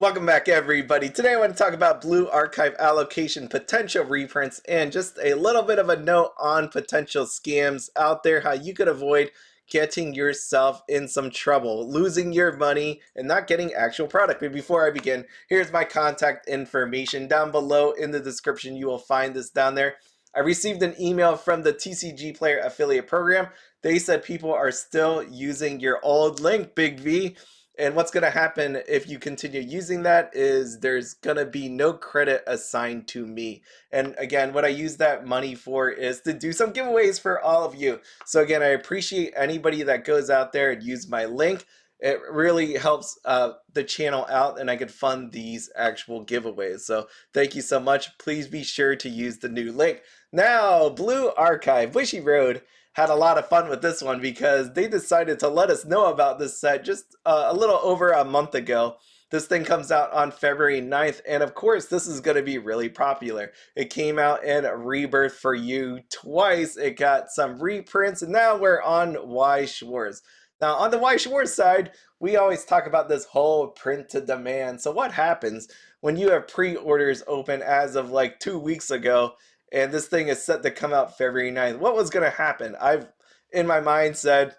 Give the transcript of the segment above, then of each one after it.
Welcome back, everybody. Today I want to talk about Blue Archive allocation, potential reprints, and just a little bit of a note on potential scams out there, how you could avoid getting yourself in some trouble, losing your money, and not getting actual product. But before I begin, here's my contact information. Down below in the description, you will find this down there. I received an email from the TCG Player Affiliate Program. They said people are still using your old link, Big V. And what's going to happen if you continue using that is there's going to be no credit assigned to me. And again, what I use that money for is to do some giveaways for all of you. So again, I appreciate anybody that goes out there and use my link. It really helps the channel out, and I could fund these actual giveaways. So thank you so much. Please be sure to use the new link. Now, Blue Archive, Bushiroad had a lot of fun with this one because they decided to let us know about this set just a little over a month ago. This thing comes out on February 9th, and of course, this is going to be really popular. It came out in Rebirth for You twice. It got some reprints, and now we're on Weiss Schwarz. Now, on the Weiss Schwarz side, we always talk about this whole print to demand. So what happens when you have pre-orders open as of like 2 weeks ago, and this thing is set to come out February 9th? What was going to happen? I've, in my mind, said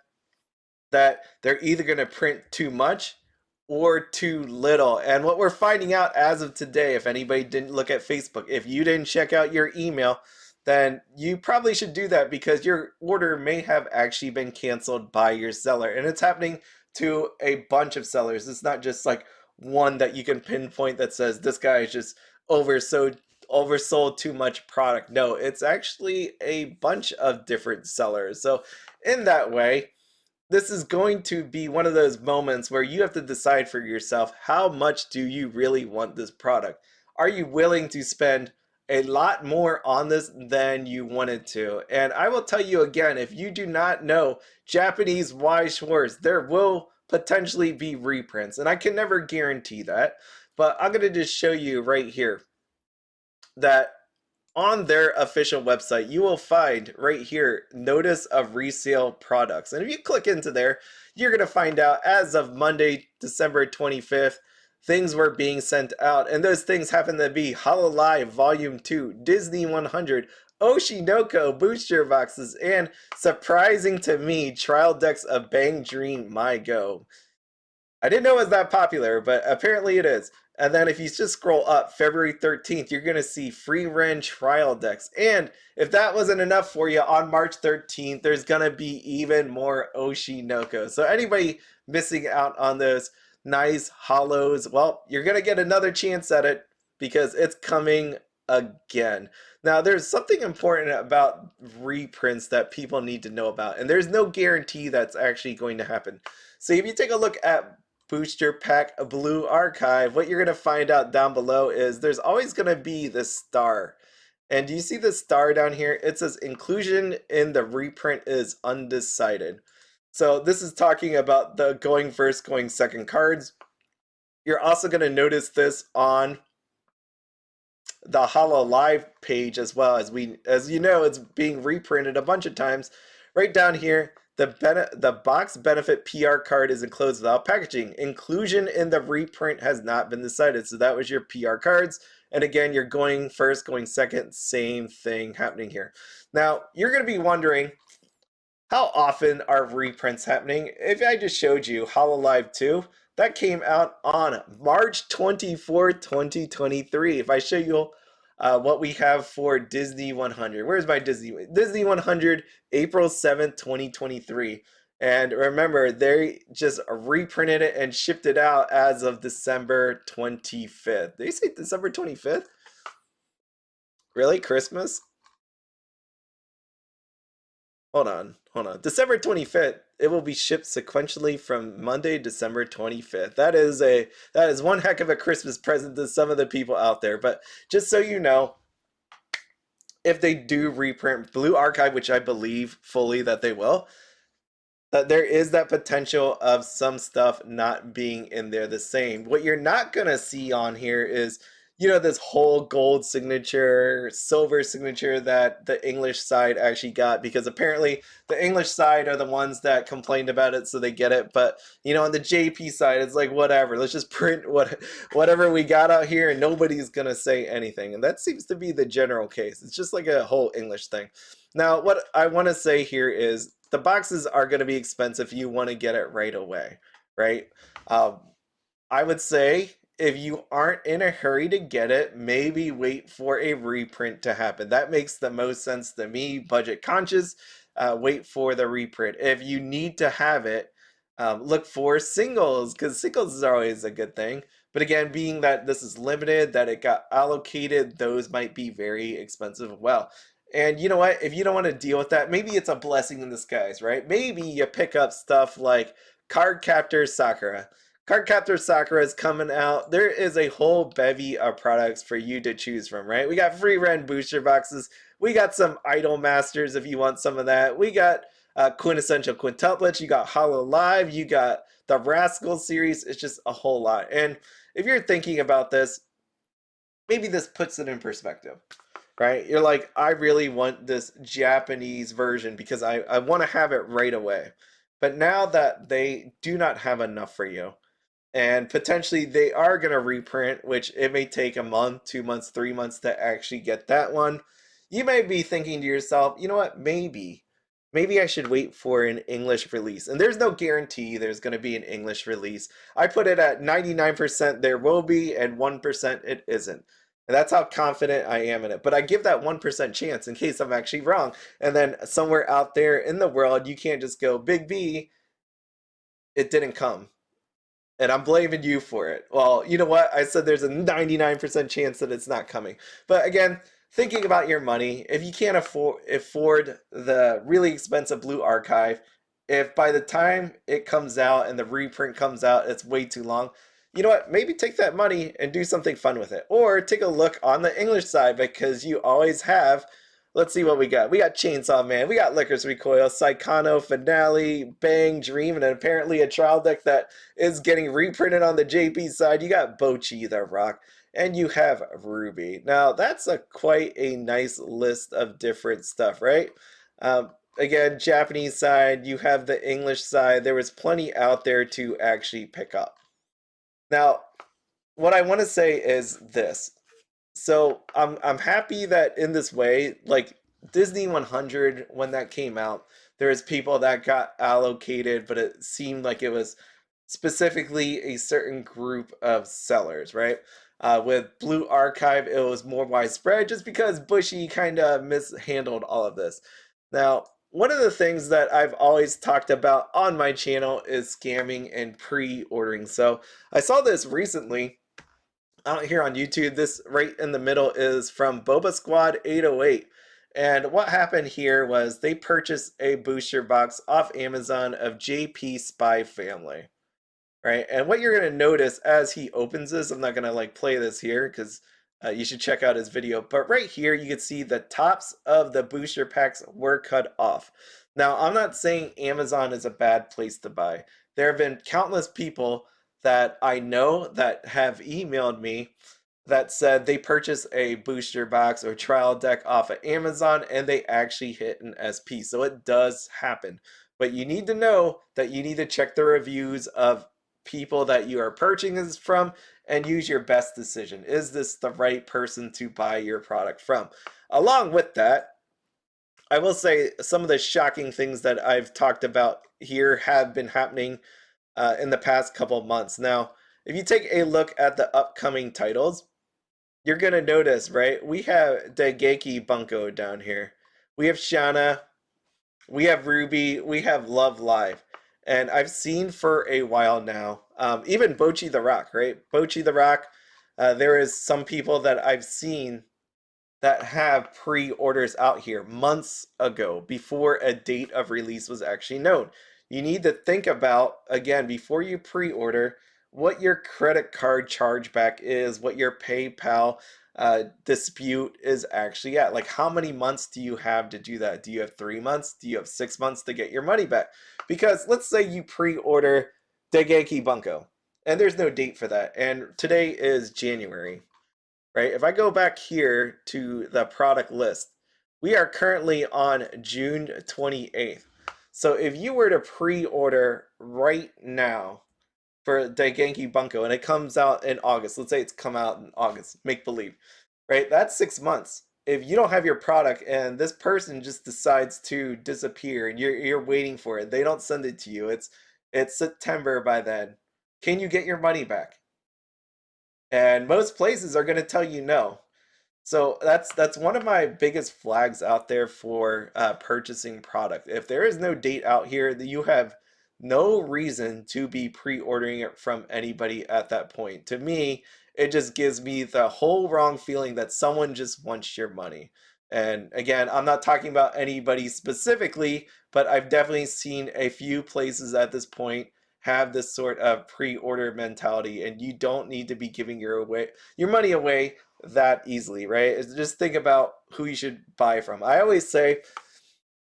that they're either going to print too much or too little. And what we're finding out as of today, if anybody didn't look at Facebook, if you didn't check out your email, then you probably should do that because your order may have actually been canceled by your seller. And it's happening to a bunch of sellers. It's not just like one that you can pinpoint that says this guy is just oversold too much product. No, it's actually a bunch of different sellers. So in that way, this is going to be one of those moments where you have to decide for yourself, how much do you really want this product? Are you willing to spend a lot more on this than you wanted to? And I will tell you again, if you do not know Japanese Weiss Schwarz, there will potentially be reprints, and I can never guarantee that, but I'm going to just show you right here that on their official website, you will find right here, notice of resale products. And if you click into there, you're going to find out as of Monday, December 25th, things were being sent out. And those things happen to be Hololive Volume 2, Disney 100, Oshinoko booster boxes, and surprising to me, trial decks of Bang Dream My Go. I didn't know it was that popular, but apparently it is. And then if you just scroll up, February 13th, you're going to see free Ren trial decks. And if that wasn't enough for you, on March 13th, there's going to be even more Oshinoko. So anybody missing out on those nice hollows, well, you're going to get another chance at it because it's coming again. Now, there's something important about reprints that people need to know about, and there's no guarantee that's actually going to happen. So if you take a look at Booster Pack Blue Archive, what you're going to find out down below is there's always going to be this star. And do you see the star down here? It says inclusion in the reprint is undecided. So this is talking about the going first, going second cards. You're also going to notice this on the Hololive page as well. As you know, it's being reprinted a bunch of times. Right down here, the box benefit PR card is enclosed without packaging. Inclusion in the reprint has not been decided. So that was your PR cards. And again, you're going first, going second, same thing happening here. Now, you're going to be wondering, how often are reprints happening? If I just showed you Hololive 2, that came out on March 24th, 2023. If I show you what we have for Disney 100. Where's my Disney 100, April 7th, 2023. And remember, they just reprinted it and shipped it out as of December 25th. They say December 25th? Really? Christmas? Hold on. December 25th. It will be shipped sequentially from Monday, December 25th. That is one heck of a Christmas present to some of the people out there. But just so you know, if they do reprint Blue Archive, which I believe fully that they will, that there is that potential of some stuff not being in there the same. What you're not going to see on here is this whole gold signature, silver signature that the English side actually got, because apparently the English side are the ones that complained about it, so they get it. But on the JP side, it's like, whatever. Let's just print whatever we got out here, and nobody's gonna say anything. And that seems to be the general case. It's just like a whole English thing. Now, what I want to say here is the boxes are going to be expensive if you want to get it right away, right? Um, I would say if you aren't in a hurry to get it, maybe wait for a reprint to happen. That makes the most sense to me. Budget conscious, wait for the reprint. If you need to have it, look for singles, because singles is always a good thing. But again, being that this is limited, that it got allocated, those might be very expensive as well. And you know what? If you don't want to deal with that, maybe it's a blessing in disguise, right? Maybe you pick up stuff like Card Captor Sakura. Cardcaptor Sakura is coming out. There is a whole bevy of products for you to choose from, right? We got free rent booster boxes. We got some Idol Masters if you want some of that. We got Quintessential Quintuplets. You got Hollow Live. You got the Rascal series. It's just a whole lot. And if you're thinking about this, maybe this puts it in perspective, right? You're like, I really want this Japanese version because I want to have it right away. But now that they do not have enough for you, and potentially they are going to reprint, which it may take a month, 2 months, 3 months to actually get that one. You may be thinking to yourself, you know what, maybe I should wait for an English release. And there's no guarantee there's going to be an English release. I put it at 99% there will be, and 1% it isn't. And that's how confident I am in it. But I give that 1% chance in case I'm actually wrong. And then somewhere out there in the world, you can't just go, Big B, it didn't come, and I'm blaming you for it. Well, you know what? I said there's a 99% chance that it's not coming. But again, thinking about your money, if you can't afford the really expensive Blue Archive, if by the time it comes out and the reprint comes out, it's way too long, you know what? Maybe take that money and do something fun with it. Or take a look on the English side, because you always have. Let's see what we got. We got Chainsaw Man, we got Licorice Recoil, Saikano, Finale, Bang, Dream, and apparently a trial deck that is getting reprinted on the JP side. You got Bochi the Rock, and you have Ruby. Now, that's quite a nice list of different stuff, right? Again, Japanese side, you have the English side. There was plenty out there to actually pick up. Now, what I want to say is this. So I'm happy that in this way, like Disney 100, when that came out, there was people that got allocated, but it seemed like it was specifically a certain group of sellers, right? With Blue Archive, it was more widespread just because Bushy kind of mishandled all of this. Now, one of the things that I've always talked about on my channel is scamming and pre-ordering. So I saw this recently out here on YouTube. This right in the middle is from Boba Squad 808. And what happened here was they purchased a booster box off Amazon of JP Spy Family, right? And what you're going to notice as he opens this, I'm not going to like play this here because you should check out his video. But right here, you can see the tops of the booster packs were cut off. Now, I'm not saying Amazon is a bad place to buy. There have been countless people that I know that have emailed me that said they purchased a booster box or trial deck off of Amazon and they actually hit an SP. So it does happen. But you need to know that you need to check the reviews of people that you are purchasing this from and use your best decision. Is this the right person to buy your product from? Along with that, I will say some of the shocking things that I've talked about here have been happening in the past couple months. Now, if you take a look at the upcoming titles, you're going to notice, right? We have Daigeki Bunko down here. We have Shana. We have Ruby. We have Love Live. And I've seen for a while now, even Bochi the Rock, right? Bochi the Rock, there is some people that I've seen that have pre-orders out here months ago before a date of release was actually known. You need to think about, again, before you pre-order, what your credit card chargeback is, what your PayPal dispute is actually at. Like, how many months do you have to do that? Do you have 3 months? Do you have 6 months to get your money back? Because let's say you pre-order Degeki Bunko, and there's no date for that, and today is January. right? If I go back here to the product list, we are currently on June 28th. So if you were to pre-order right now for Daigenki Bunko and it comes out in August, let's say it's come out in August, make believe, right? That's 6 months. If you don't have your product and this person just decides to disappear and you're waiting for it, they don't send it to you. It's September by then. Can you get your money back? And most places are going to tell you no. So that's one of my biggest flags out there for purchasing product. If there is no date out here, that you have no reason to be pre-ordering it from anybody at that point. To me, it just gives me the whole wrong feeling that someone just wants your money. And again, I'm not talking about anybody specifically, but I've definitely seen a few places at this point have this sort of pre-order mentality, and you don't need to be giving your money away that easily, right? Just think about who you should buy from. I always say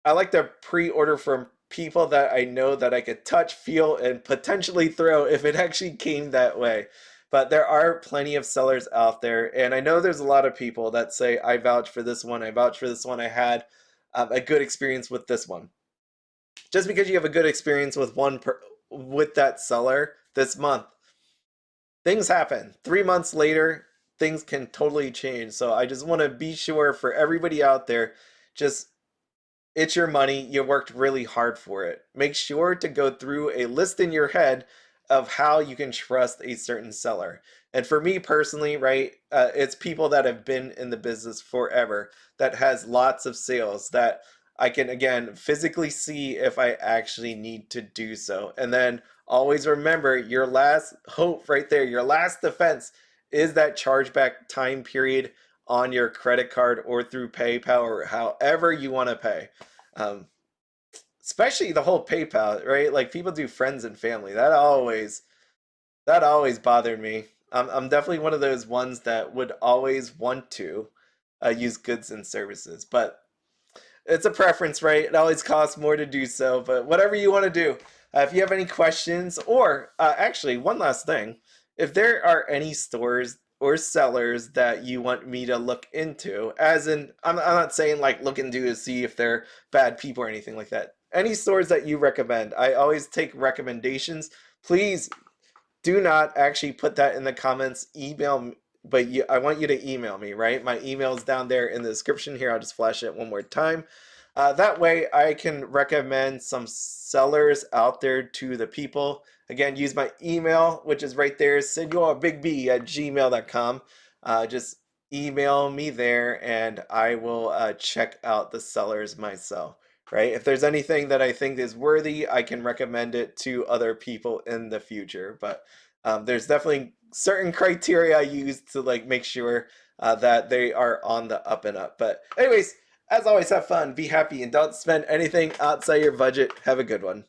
I like to pre-order from people that I know that I could touch, feel, and potentially throw if it actually came that way. But there are plenty of sellers out there, and I know there's a lot of people that say, I vouch for this one, I vouch for this one, I had a good experience with this one. Just because you have a good experience with with that seller this month, things happen. 3 months later, things can totally change. So I just want to be sure for everybody out there, just it's your money. You worked really hard for it. Make sure to go through a list in your head of how you can trust a certain seller. And for me personally, right, it's people that have been in the business forever, that has lots of sales, that I can, again, physically see if I actually need to do so. And then always remember your last hope right there, your last defense is that chargeback time period on your credit card or through PayPal or however you want to pay. Um, Especially the whole PayPal, right? Like people do friends and family. That always bothered me. I'm definitely one of those ones that would always want to use goods and services, but it's a preference, right? It always costs more to do so, but whatever you want to do. If you have any questions, or actually, one last thing, if there are any stores or sellers that you want me to look into, as in, I'm not saying like look into to see if they're bad people or anything like that. Any stores that you recommend, I always take recommendations. Please do not actually put that in the comments. Email, but I want you to email me, right? My email is down there in the description here. I'll just flash it one more time. That way I can recommend some sellers out there to the people. Again, use my email, which is right there, seniorbigb@gmail.com. Just email me there and I will check out the sellers myself, right? If there's anything that I think is worthy, I can recommend it to other people in the future. But there's definitely certain criteria I use to like make sure that they are on the up and up. But anyways, as always, have fun, be happy, and don't spend anything outside your budget. Have a good one.